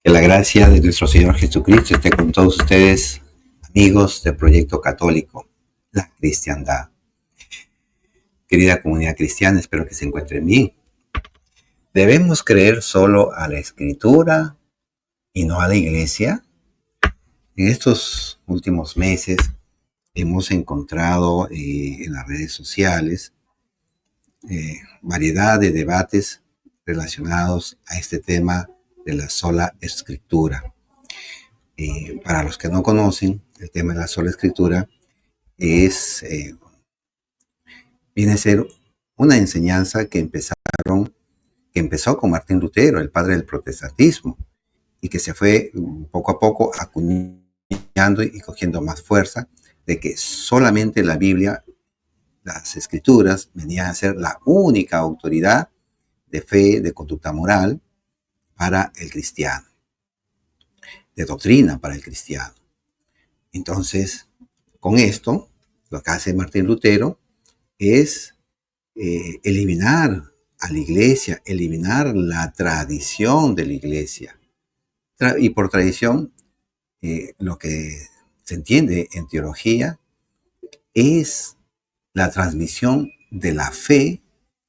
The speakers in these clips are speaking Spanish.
Que la gracia de nuestro Señor Jesucristo esté con todos ustedes, amigos del Proyecto Católico, la Cristiandad. Querida comunidad cristiana, espero que se encuentren bien. ¿Debemos creer solo a la Escritura y no a la Iglesia? En estos últimos meses hemos encontrado en las redes sociales variedad de debates relacionados a este tema de la sola Escritura. Para los que no conocen, el tema de la sola Escritura viene a ser una enseñanza que empezó con Martín Lutero, el padre del protestantismo, y que se fue poco a poco acuñando y cogiendo más fuerza, de que solamente la Biblia, las Escrituras, venían a ser la única autoridad de fe, de conducta moral para el cristiano, de doctrina para el cristiano. Entonces, con esto, lo que hace Martín Lutero es eliminar a la iglesia, eliminar la tradición de la iglesia. Y por tradición, lo que se entiende en teología es la transmisión de la fe,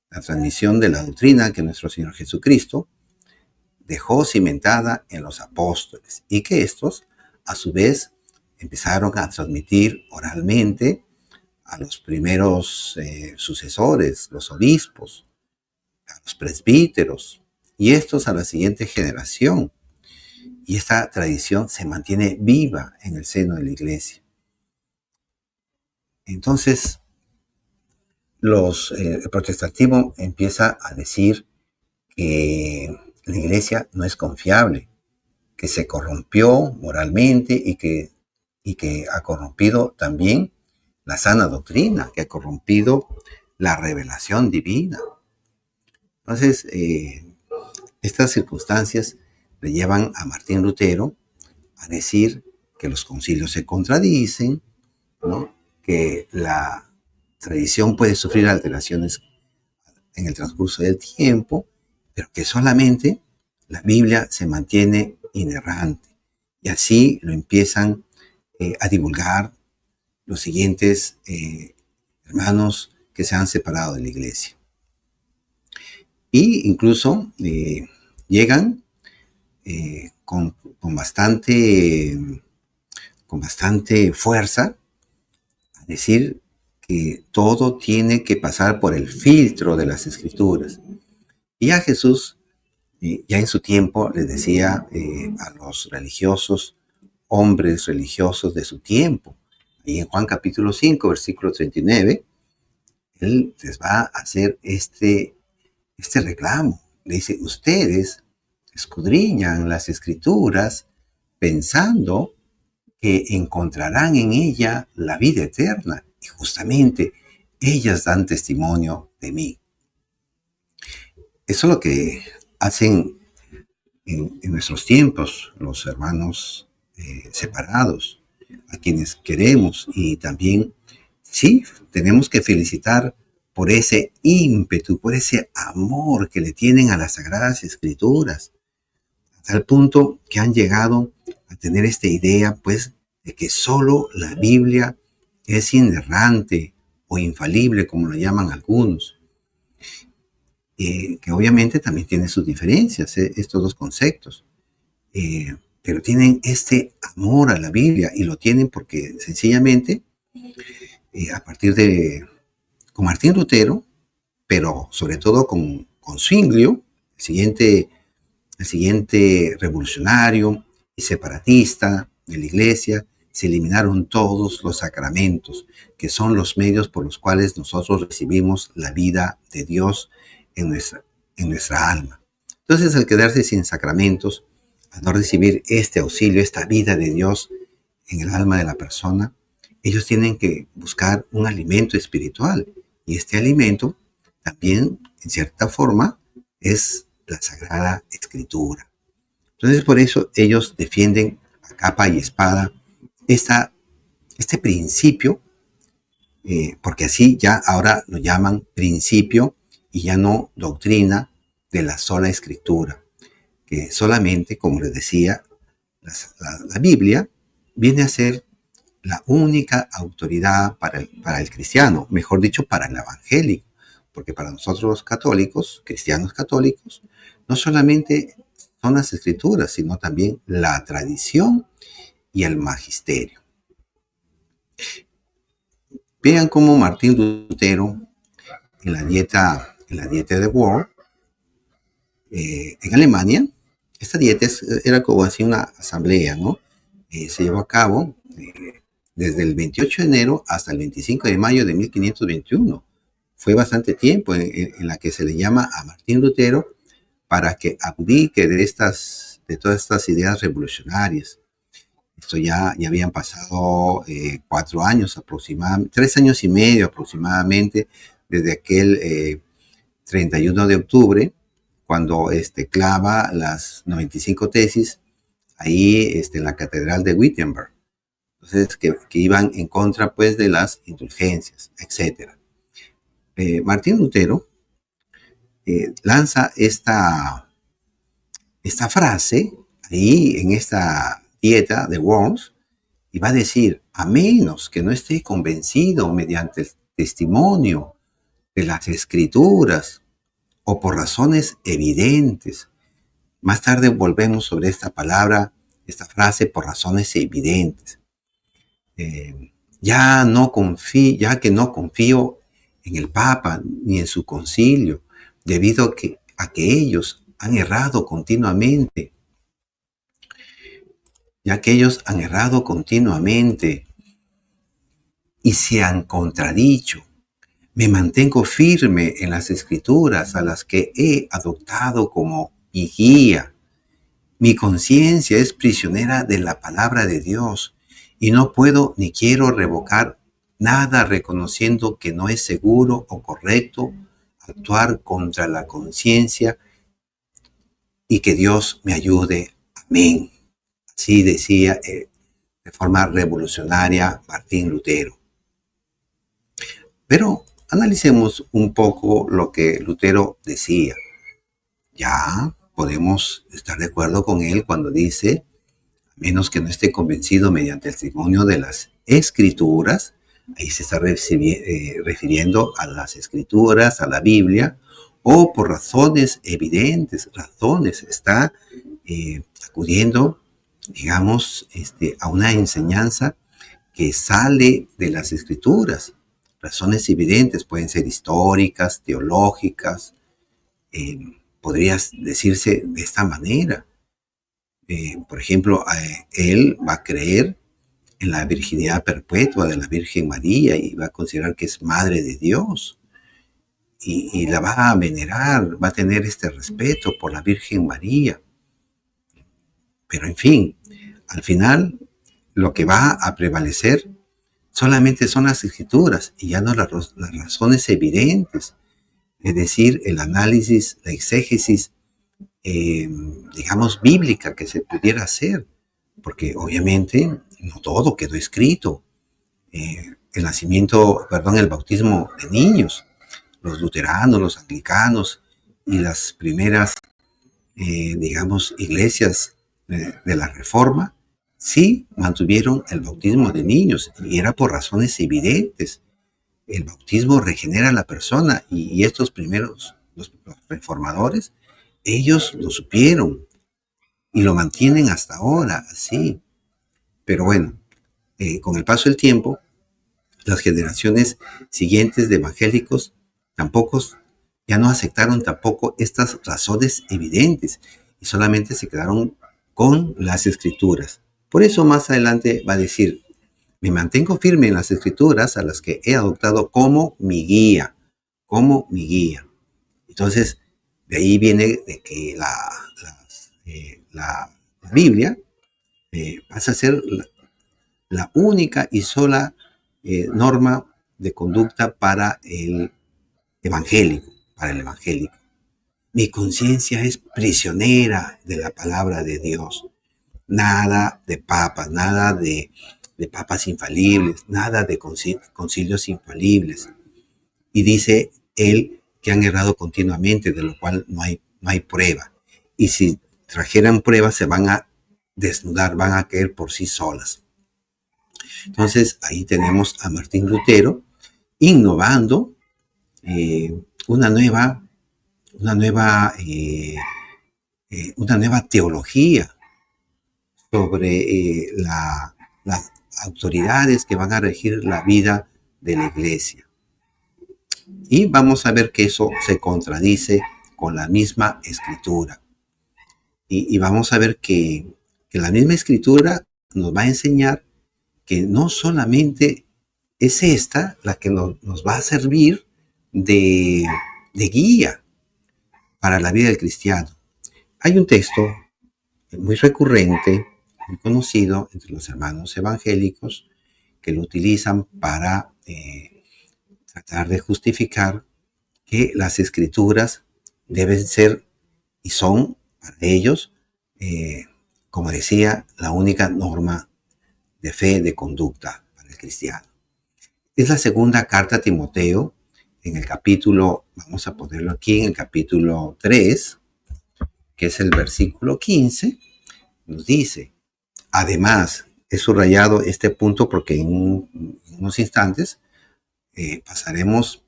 la transmisión de la doctrina que nuestro Señor Jesucristo dejó cimentada en los apóstoles y que estos, a su vez, empezaron a transmitir oralmente a los primeros sucesores, los obispos, a los presbíteros, y estos a la siguiente generación. Y esta tradición se mantiene viva en el seno de la iglesia. Entonces, el protestantismo empieza a decir que la iglesia no es confiable, que se corrompió moralmente y que ha corrompido también la sana doctrina, que ha corrompido la revelación divina. Entonces, estas circunstancias le llevan a Martín Lutero a decir que los concilios se contradicen, ¿no? Que la tradición puede sufrir alteraciones en el transcurso del tiempo, pero que solamente la Biblia se mantiene inerrante. Y así lo empiezan a divulgar los siguientes hermanos que se han separado de la iglesia. Y incluso llegan con bastante fuerza a decir que todo tiene que pasar por el filtro de las Escrituras. Y a Jesús, ya en su tiempo, les decía a los religiosos, hombres religiosos de su tiempo, y en Juan capítulo 5, versículo 39, él les va a hacer este reclamo. Le dice, ustedes escudriñan las Escrituras pensando que encontrarán en ella la vida eterna, y justamente ellas dan testimonio de mí. Eso es lo que hacen en nuestros tiempos los hermanos separados, a quienes queremos, y también sí, tenemos que felicitar por ese ímpetu, por ese amor que le tienen a las Sagradas Escrituras, a tal punto que han llegado a tener esta idea, pues, de que solo la Biblia es inerrante o infalible, como lo llaman algunos, que obviamente también tiene sus diferencias, estos dos conceptos, pero tienen este amor a la Biblia, y lo tienen porque sencillamente, a partir con Martín Lutero, pero sobre todo con Zwinglio, el siguiente revolucionario y separatista de la iglesia, se eliminaron todos los sacramentos, que son los medios por los cuales nosotros recibimos la vida de Dios en nuestra alma. Entonces, al quedarse sin sacramentos, al no recibir este auxilio, esta vida de Dios en el alma de la persona, ellos tienen que buscar un alimento espiritual, y este alimento también, en cierta forma, es la Sagrada Escritura. Entonces, por eso ellos defienden a capa y espada este principio, porque así ya ahora lo llaman principio y ya no doctrina de la sola Escritura. que solamente, como les decía, la Biblia viene a ser la única autoridad para el cristiano, mejor dicho, para el evangélico, porque para nosotros los católicos, cristianos católicos, no solamente son las escrituras, sino también la tradición y el magisterio. Vean cómo Martín Lutero, en la dieta de Worms, en Alemania, esta dieta era como así una asamblea, ¿no? Se llevó a cabo desde el 28 de enero hasta el 25 de mayo de 1521. Fue bastante tiempo en la que se le llama a Martín Lutero para que abdique de todas estas ideas revolucionarias. Esto ya habían pasado 4 años aproximadamente, 3 años y medio aproximadamente, desde aquel 31 de octubre, cuando clava las 95 tesis ahí en la catedral de Wittenberg. Entonces, que iban en contra pues de las indulgencias, etc. Martín Lutero lanza esta frase ahí en esta dieta de Worms y va a decir: a menos que no esté convencido mediante el testimonio de las escrituras o por razones evidentes. Más tarde volvemos sobre esta palabra, esta frase, por razones evidentes. Ya que no confío en el Papa ni en su concilio, debido a que ellos han errado continuamente. Ya que ellos han errado continuamente y se han contradicho. Me mantengo firme en las escrituras a las que he adoptado como mi guía. Mi conciencia es prisionera de la palabra de Dios y no puedo ni quiero revocar nada reconociendo que no es seguro o correcto actuar contra la conciencia y que Dios me ayude. Amén. Así decía de forma revolucionaria Martín Lutero. Pero analicemos un poco lo que Lutero decía. Ya podemos estar de acuerdo con él cuando dice: a menos que no esté convencido mediante el testimonio de las escrituras. Ahí se está refiriendo a las escrituras, a la Biblia, o por razones evidentes, está acudiendo, digamos, a una enseñanza que sale de las escrituras. Razones evidentes pueden ser históricas, teológicas, podría decirse de esta manera. Por ejemplo, él va a creer en la virginidad perpetua de la Virgen María y va a considerar que es Madre de Dios y la va a venerar, va a tener este respeto por la Virgen María. Pero en fin, al final lo que va a prevalecer solamente son las escrituras y ya no las razones evidentes, es decir, el análisis, la exégesis, digamos, bíblica que se pudiera hacer, porque obviamente no todo quedó escrito. El bautismo de niños, los luteranos, los anglicanos y las primeras, digamos, iglesias de la Reforma, sí mantuvieron el bautismo de niños y era por razones evidentes. El bautismo regenera a la persona y estos primeros, los reformadores, ellos lo supieron y lo mantienen hasta ahora así. Pero bueno, con el paso del tiempo, las generaciones siguientes de evangélicos tampoco ya no aceptaron tampoco estas razones evidentes y solamente se quedaron con las escrituras. Por eso más adelante va a decir: me mantengo firme en las escrituras a las que he adoptado como mi guía, Entonces, de ahí viene de que la Biblia pasa a ser la única y sola norma de conducta para el evangélico, Mi conciencia es prisionera de la palabra de Dios. Nada de papas, nada de papas infalibles, nada de concilios infalibles. Y dice él que han errado continuamente, de lo cual no hay prueba. Y si trajeran pruebas se van a desnudar, van a caer por sí solas. Entonces ahí tenemos a Martín Lutero innovando una nueva teología sobre las autoridades que van a regir la vida de la iglesia. Y vamos a ver que eso se contradice con la misma escritura. Y vamos a ver que la misma escritura nos va a enseñar que no solamente es esta la que nos va a servir de guía para la vida del cristiano. Hay un texto muy recurrente, muy conocido entre los hermanos evangélicos, que lo utilizan para tratar de justificar que las escrituras deben ser y son para ellos, como decía, la única norma de fe, de conducta para el cristiano. Es la segunda carta a Timoteo, en el capítulo, vamos a ponerlo aquí, en el capítulo 3, que es el versículo 15, nos dice, además, he subrayado este punto porque en unos instantes pasaremos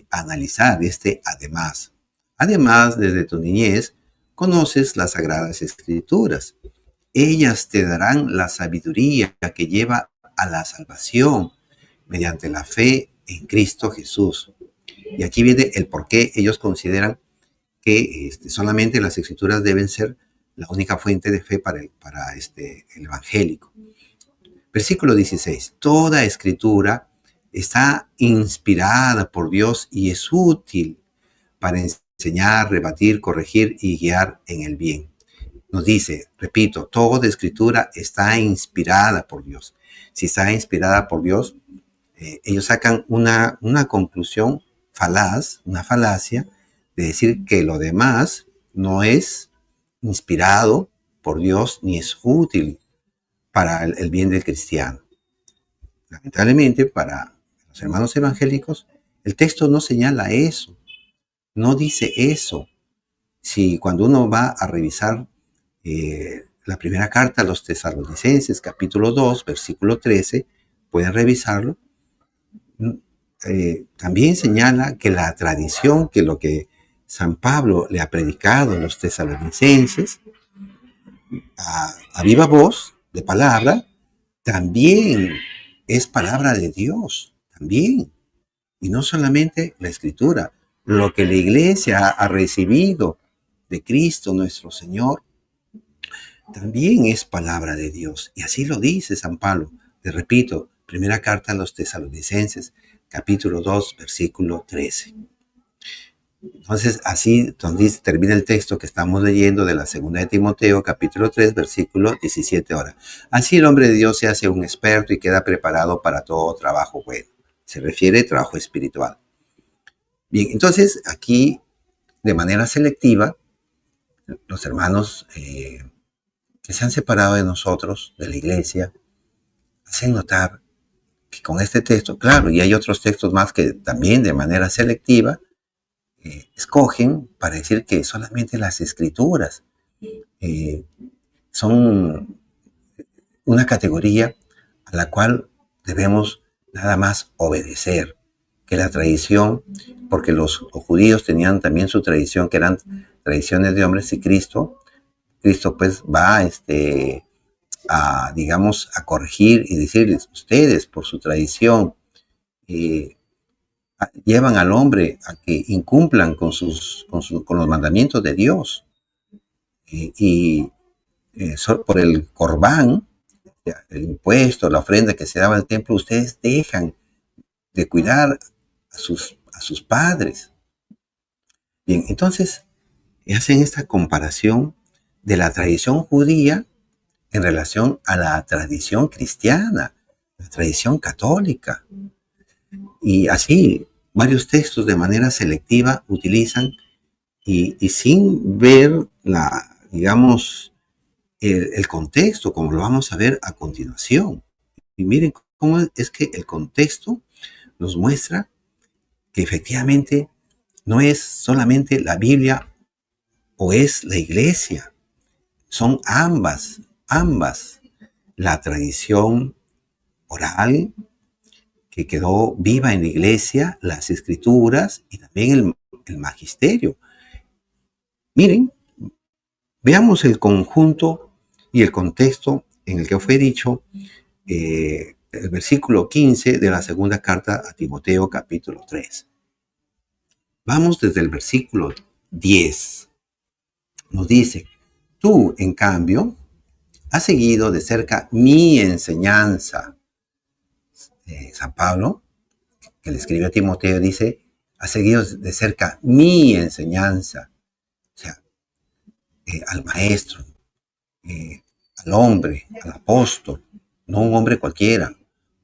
a analizar este además. Además, desde tu niñez, conoces las sagradas escrituras. Ellas te darán la sabiduría que lleva a la salvación mediante la fe en Cristo Jesús. Y aquí viene el por qué ellos consideran que solamente las escrituras deben ser la única fuente de fe para el evangélico. Versículo 16. Toda escritura está inspirada por Dios y es útil para enseñar, rebatir, corregir y guiar en el bien. Nos dice, repito, toda escritura está inspirada por Dios. Si está inspirada por Dios, ellos sacan una conclusión falaz, una falacia, de decir que lo demás no es inspirado por Dios ni es útil para el bien del cristiano. Lamentablemente, para los hermanos evangélicos, el texto no señala eso, no dice eso. Si cuando uno va a revisar la primera carta a los Tesalonicenses, capítulo 2, versículo 13, pueden revisarlo, también señala que la tradición, que lo que San Pablo le ha predicado a los tesalonicenses, a viva voz, de palabra, también es palabra de Dios, también. Y no solamente la escritura, lo que la iglesia ha recibido de Cristo nuestro Señor, también es palabra de Dios. Y así lo dice San Pablo. Te repito, primera carta a los Tesalonicenses, capítulo 2, versículo 13. Entonces, así termina el texto que estamos leyendo de la segunda de Timoteo, capítulo 3, versículo 17 ahora. Así el hombre de Dios se hace un experto y queda preparado para todo trabajo bueno. Se refiere a trabajo espiritual. Bien, entonces aquí, de manera selectiva, los hermanos que se han separado de nosotros, de la iglesia, hacen notar que con este texto, claro, y hay otros textos más que también de manera selectiva, escogen para decir que solamente las escrituras son una categoría a la cual debemos nada más obedecer, que la tradición, porque los judíos tenían también su tradición, que eran tradiciones de hombres, y Cristo pues va a corregir y decirles, ustedes por su tradición llevan al hombre a que incumplan con los mandamientos de Dios. Por el corbán, el impuesto, la ofrenda que se daba al templo, ustedes dejan de cuidar a sus padres. Bien, entonces hacen esta comparación de la tradición judía en relación a la tradición cristiana, la tradición católica. Y así, varios textos de manera selectiva utilizan y sin ver el contexto, como lo vamos a ver a continuación. Y miren cómo es que el contexto nos muestra que efectivamente no es solamente la Biblia o es la iglesia, son ambas, la tradición oral que quedó viva en la iglesia, las escrituras y también el magisterio. Miren, veamos el conjunto y el contexto en el que fue dicho el versículo 15 de la segunda carta a Timoteo, capítulo 3. Vamos desde el versículo 10. Nos dice: tú, en cambio, has seguido de cerca mi enseñanza. San Pablo, que le escribe a Timoteo, dice: has seguido de cerca mi enseñanza. O sea, al maestro, al hombre, al apóstol, no un hombre cualquiera,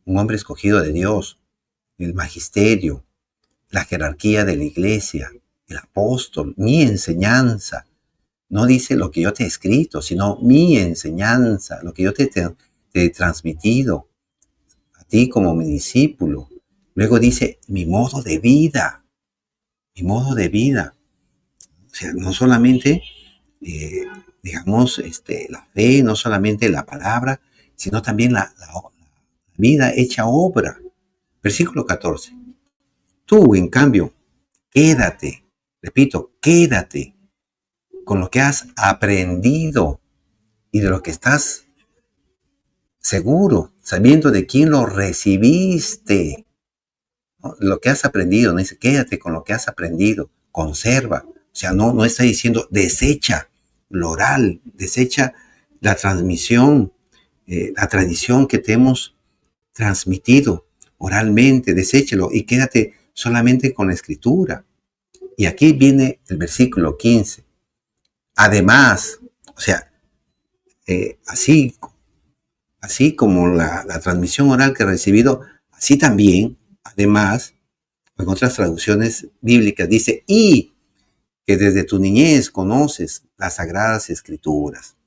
un hombre escogido de Dios, el magisterio, la jerarquía de la iglesia, el apóstol, mi enseñanza. No dice lo que yo te he escrito, sino mi enseñanza, lo que yo te he transmitido a ti como mi discípulo. Luego dice mi modo de vida, mi modo de vida. O sea, no solamente, digamos, la fe, no solamente la palabra, sino también la vida hecha obra. Versículo 14. Tú, en cambio, quédate, repito, quédate con lo que has aprendido y de lo que estás seguro, sabiendo de quién lo recibiste, ¿no? Lo que has aprendido, no dice, quédate con lo que has aprendido, conserva. O sea, no está diciendo desecha lo oral, desecha la transmisión, la tradición que te hemos transmitido oralmente, deséchelo y quédate solamente con la escritura. Y aquí viene el versículo 15. Además, o sea, así como la transmisión oral que he recibido, así también, además, en otras traducciones bíblicas dice, y que desde tu niñez conoces las sagradas escrituras,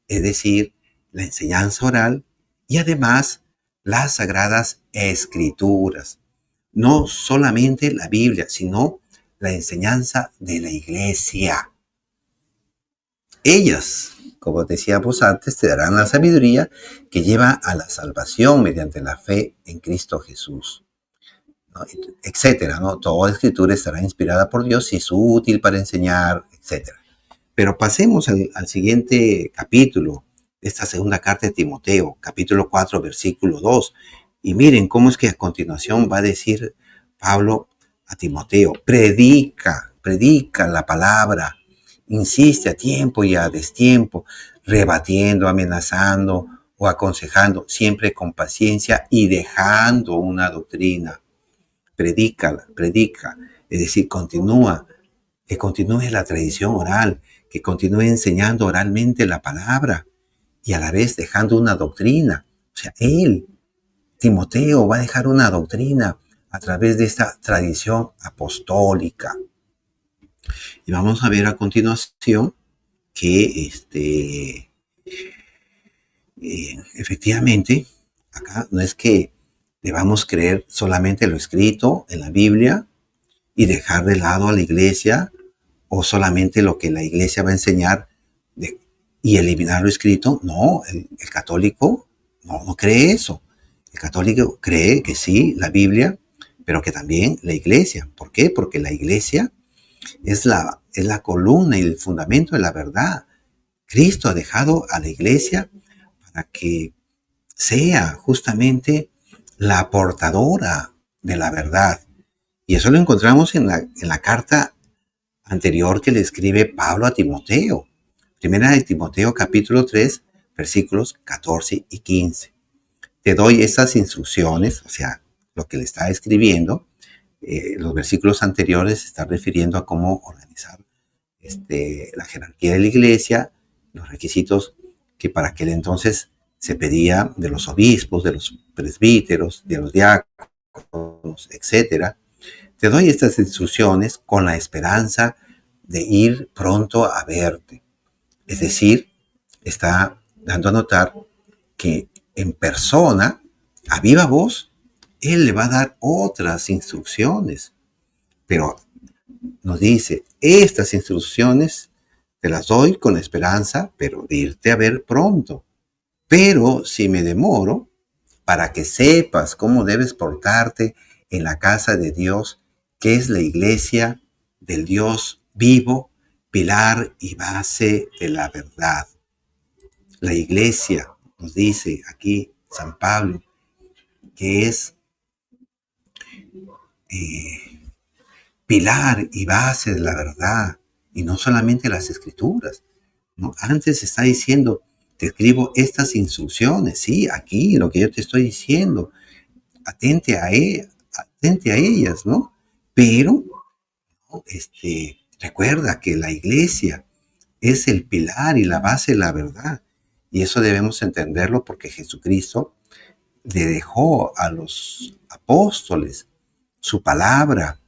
es decir, la enseñanza oral y además las sagradas escrituras. No solamente la Biblia, sino la enseñanza de la iglesia. Ellas, como decíamos antes, te darán la sabiduría que lleva a la salvación mediante la fe en Cristo Jesús, ¿no? Etcétera, ¿no? Toda escritura estará inspirada por Dios y es útil para enseñar, etcétera. Pero pasemos al siguiente capítulo de esta segunda carta de Timoteo, capítulo 4, versículo 2. Y miren cómo es que a continuación va a decir Pablo a Timoteo: predica la palabra, insiste a tiempo y a destiempo, rebatiendo, amenazando o aconsejando, siempre con paciencia y dejando una doctrina. Predica, es decir, que continúe la tradición oral, que continúe enseñando oralmente la palabra y a la vez dejando una doctrina. O sea, Timoteo, va a dejar una doctrina a través de esta tradición apostólica. Y vamos a ver a continuación que efectivamente, acá no es que debamos creer solamente lo escrito en la Biblia y dejar de lado a la iglesia, o solamente lo que la iglesia va a enseñar y eliminar lo escrito. No, el católico no cree eso. El católico cree que sí, la Biblia, pero que también la iglesia. ¿Por qué? Porque la iglesia es la columna y el fundamento de la verdad. Cristo ha dejado a la iglesia para que sea justamente la portadora de la verdad. Y eso lo encontramos en la carta anterior que le escribe Pablo a Timoteo. Primera de Timoteo, capítulo 3, versículos 14 y 15. Te doy esas instrucciones, o sea, lo que le está escribiendo. Los versículos anteriores se están refiriendo a cómo organizar la jerarquía de la iglesia, los requisitos que para aquel entonces se pedía de los obispos, de los presbíteros, de los diáconos, etcétera. Te doy estas instrucciones con la esperanza de ir pronto a verte. Es decir, está dando a notar que en persona, a viva voz, él le va a dar otras instrucciones. Pero nos dice, estas instrucciones Te las doy con esperanza, pero de irte a ver pronto. Pero si me demoro, para que sepas cómo debes portarte en la casa de Dios, que es la iglesia del Dios vivo, pilar y base de la verdad. La iglesia, nos dice aquí San Pablo, que es pilar y base de la verdad, y no solamente las escrituras, ¿no? Antes está diciendo, te escribo estas instrucciones, sí, aquí lo que yo te estoy diciendo, atente a ellas, ¿no? Pero, ¿no? Recuerda que la iglesia es el pilar y la base de la verdad, y eso debemos entenderlo porque Jesucristo le dejó a los apóstoles su palabra.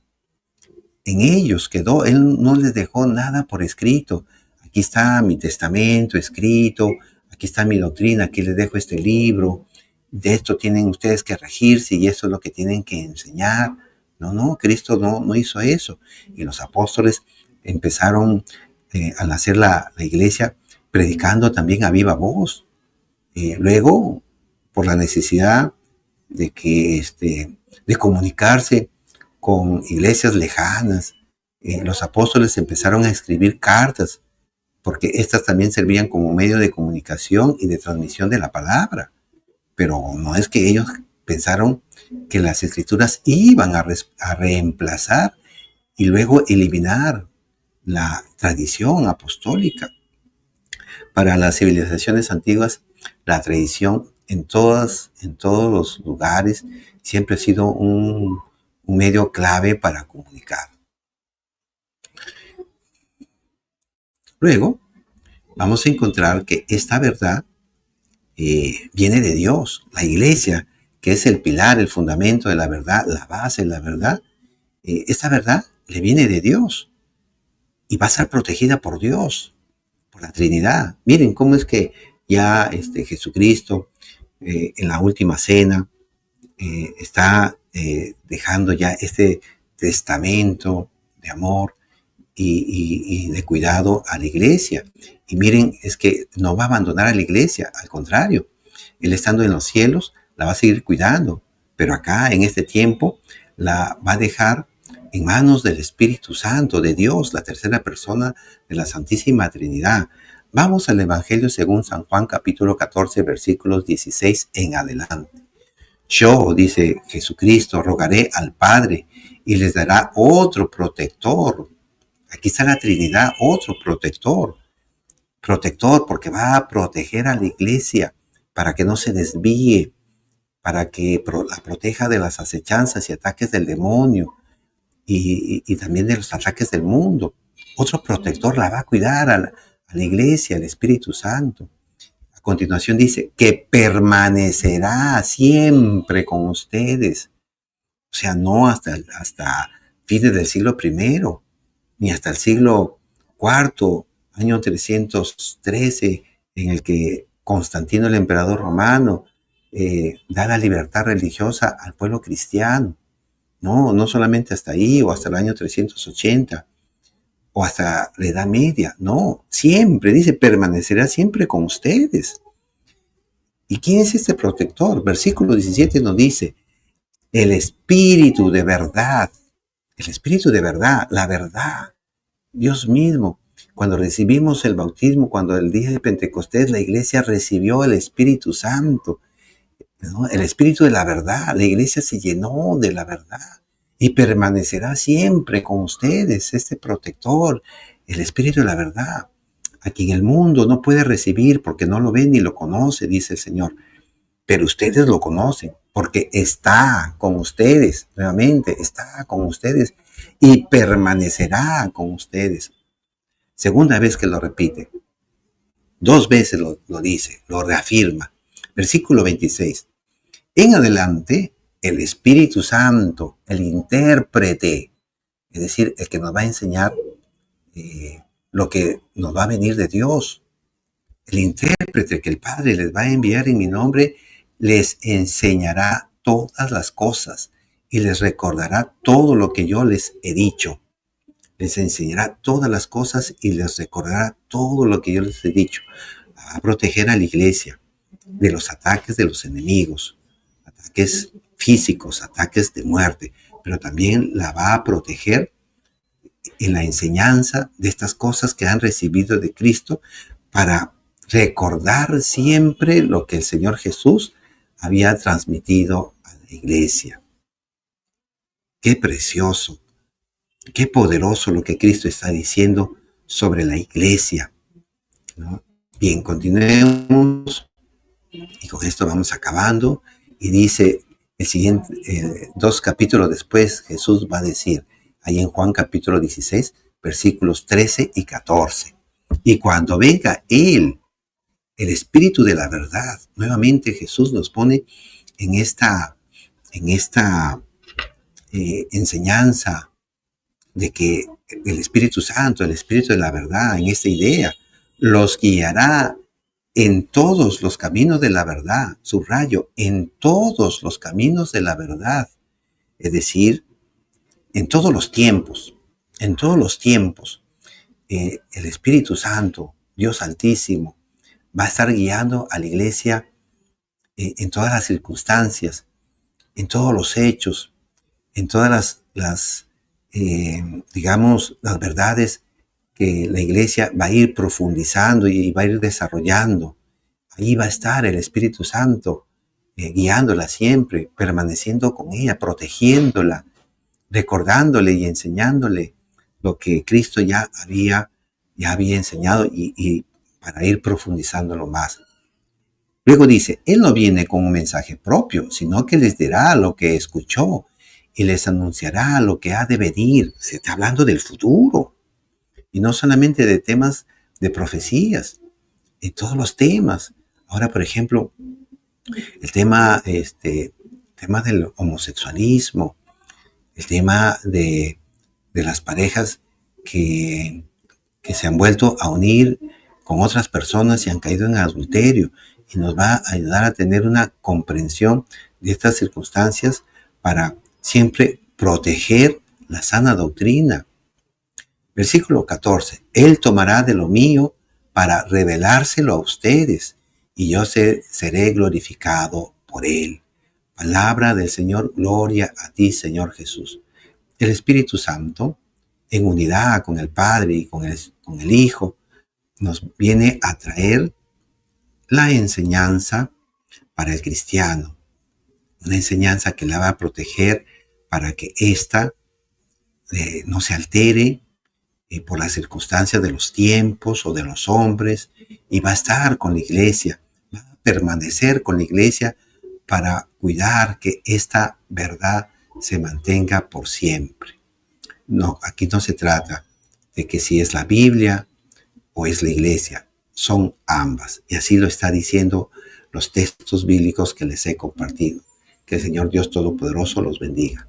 En ellos quedó, Él no les dejó nada por escrito. Aquí está mi testamento escrito, aquí está mi doctrina, aquí les dejo este libro, de esto tienen ustedes que regirse y eso es lo que tienen que enseñar. No, Cristo no hizo eso. Y los apóstoles empezaron al hacer la iglesia predicando también a viva voz. Luego, por la necesidad de comunicarse con iglesias lejanas, los apóstoles empezaron a escribir cartas, porque estas también servían como medio de comunicación y de transmisión de la palabra. Pero no es que ellos pensaron que las escrituras iban a reemplazar y luego eliminar la tradición apostólica. Para las civilizaciones antiguas, la tradición en todos los lugares siempre ha sido un medio clave para comunicar. Luego, vamos a encontrar que esta verdad viene de Dios. La iglesia, que es el pilar, el fundamento de la verdad, la base de la verdad, esta verdad le viene de Dios y va a ser protegida por Dios, por la Trinidad. Miren cómo es que ya Jesucristo en la última cena está dejando ya este testamento de amor y de cuidado a la iglesia. Y miren, es que no va a abandonar a la iglesia, al contrario, Él estando en los cielos la va a seguir cuidando, pero acá en este tiempo la va a dejar en manos del Espíritu Santo, de Dios, la tercera persona de la Santísima Trinidad. Vamos al Evangelio según San Juan, capítulo 14, versículos 16 en adelante. Yo, dice Jesucristo, rogaré al Padre y les dará otro protector. Aquí está la Trinidad, otro protector. Protector porque va a proteger a la iglesia para que no se desvíe, para que la proteja de las acechanzas y ataques del demonio y también de los ataques del mundo. Otro protector la va a cuidar a la iglesia, al Espíritu Santo. A continuación dice que permanecerá siempre con ustedes. O sea, no hasta fines del siglo primero, ni hasta el siglo cuarto, año 313, en el que Constantino, el emperador romano, da la libertad religiosa al pueblo cristiano. No solamente hasta ahí o hasta el año 380 o hasta la Edad Media. No, siempre, dice, permanecerá siempre con ustedes. ¿Y quién es este protector? Versículo 17 nos dice, el Espíritu de verdad, la verdad, Dios mismo. Cuando recibimos el bautismo, cuando el día de Pentecostés la iglesia recibió el Espíritu Santo, ¿no? El Espíritu de la verdad, la iglesia se llenó de la verdad y permanecerá siempre con ustedes, este protector, el Espíritu de la verdad, a quien el mundo no puede recibir porque no lo ve ni lo conoce, dice el Señor. Pero ustedes lo conocen porque está con ustedes, nuevamente, está con ustedes y permanecerá con ustedes. Segunda vez que lo repite. 2 veces lo dice, lo reafirma. Versículo 26. En adelante, el Espíritu Santo, el intérprete, es decir, el que nos va a enseñar lo que nos va a venir de Dios, el intérprete que el Padre les va a enviar en mi nombre, les enseñará todas las cosas y les recordará todo lo que yo les he dicho. les enseñará todas las cosas y les recordará todo lo que yo les he dicho. A proteger a la iglesia de los ataques de los enemigos, ataques físicos, ataques de muerte, pero también la va a proteger en la enseñanza de estas cosas que han recibido de Cristo para recordar siempre lo que el Señor Jesús había transmitido a la iglesia. Qué precioso, qué poderoso lo que Cristo está diciendo sobre la iglesia, ¿no? Bien, continuemos y con esto vamos acabando. Y dice el siguiente, 2 capítulos después, Jesús va a decir, ahí en Juan capítulo 16, versículos 13 y 14. Y cuando venga Él, el Espíritu de la verdad, nuevamente Jesús nos pone en esta enseñanza de que el Espíritu Santo, el Espíritu de la verdad, en esta idea, los guiará en todos los caminos de la verdad, subrayo, en todos los caminos de la verdad, es decir, en todos los tiempos, el Espíritu Santo, Dios Altísimo, va a estar guiando a la iglesia en todas las circunstancias, en todos los hechos, en todas las verdades que la iglesia va a ir profundizando y va a ir desarrollando. Ahí va a estar el Espíritu Santo guiándola siempre, permaneciendo con ella, protegiéndola, recordándole y enseñándole lo que Cristo ya había enseñado y para ir profundizándolo más. Luego dice, Él no viene con un mensaje propio, sino que les dirá lo que escuchó y les anunciará lo que ha de venir. Se está hablando del futuro y no solamente de temas de profecías, en todos los temas. Ahora, por ejemplo, el tema del homosexualismo, el tema de las parejas que se han vuelto a unir con otras personas y han caído en adulterio, y nos va a ayudar a tener una comprensión de estas circunstancias para siempre proteger la sana doctrina. Versículo 14. Él tomará de lo mío para revelárselo a ustedes, y yo seré glorificado por él. Palabra del Señor, gloria a ti, Señor Jesús. El Espíritu Santo, en unidad con el Padre y con el Hijo, nos viene a traer la enseñanza para el cristiano. Una enseñanza que la va a proteger para que ésta no se altere por las circunstancias de los tiempos o de los hombres, y va a estar con la iglesia, va a permanecer con la iglesia para cuidar que esta verdad se mantenga por siempre. No, aquí no se trata de que si es la Biblia o es la iglesia, son ambas. Y así lo está diciendo los textos bíblicos que les he compartido. Que el Señor Dios Todopoderoso los bendiga.